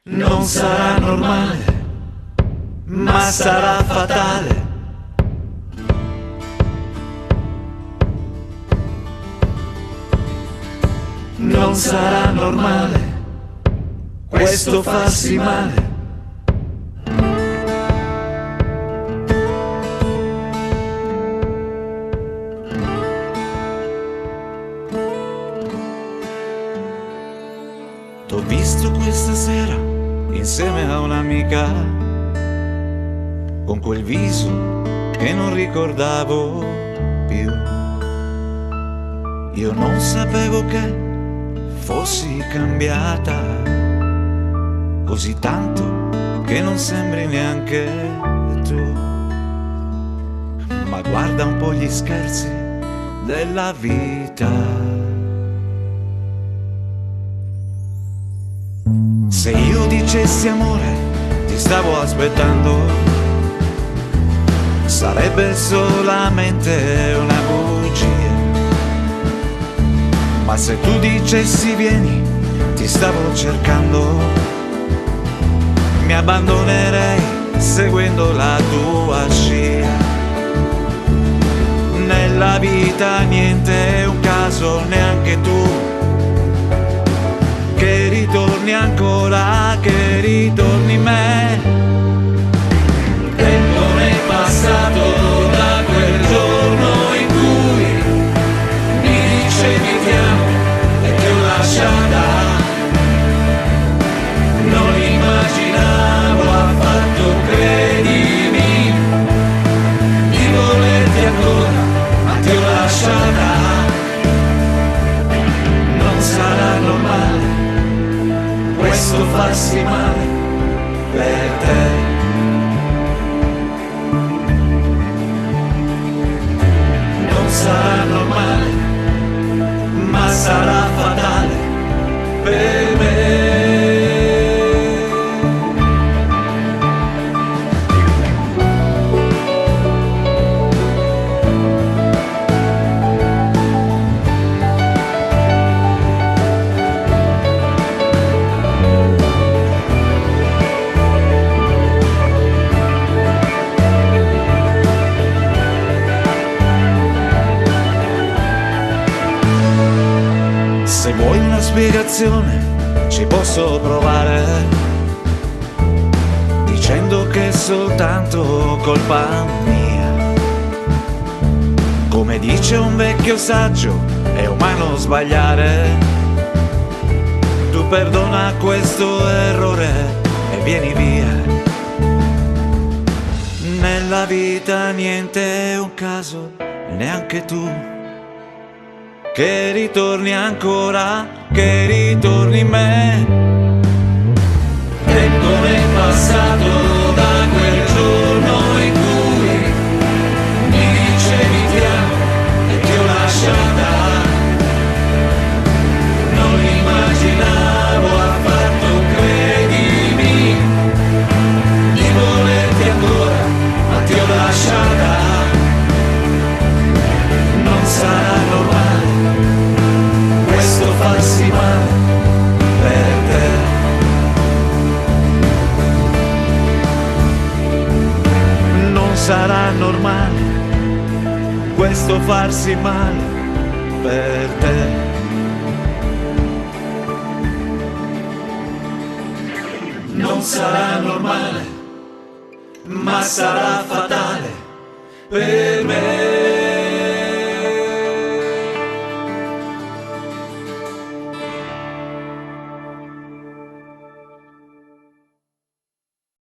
Non sarà normale, ma sarà fatale. Non sarà normale, questo farsi male. T'ho visto questa sera insieme a un'amica, con quel viso che non ricordavo più. Io non sapevo che fossi cambiata così tanto che non sembri neanche tu. Ma guarda un po' gli scherzi della vita. Se io dicessi amore, ti stavo aspettando, sarebbe solamente una bugia. Ma se tu dicessi vieni, ti stavo cercando, mi abbandonerei seguendo la tua scia. Nella vita niente è un caso, neanche tu, che ritorni ancora, che ritorni me. Tempo è passato da quel giorno in cui mi dicevi ti amo e ti ho lasciata. Non immaginavo affatto, credimi, di volerti ancora, ma ti ho lasciata. Non sarà normale questo farsi male per te. Non sarà normale, ma sarà fatale per me. Se vuoi una spiegazione ci posso provare, dicendo che è soltanto colpa mia. Come dice un vecchio saggio, è umano sbagliare. Tu perdona questo errore e vieni via. Nella vita niente è un caso, neanche tu, che ritorni ancora, che ritorni in me. Tempo è passato da quel giorno in cui mi dicevi ti amo e ti ho lasciata. Non immaginavo affatto, credimi, di volerti ancora, ma ti ho lasciata. Non sarà normale questo farsi male per te. Non sarà normale questo farsi male per te. Non sarà normale, ma sarà fatale per me.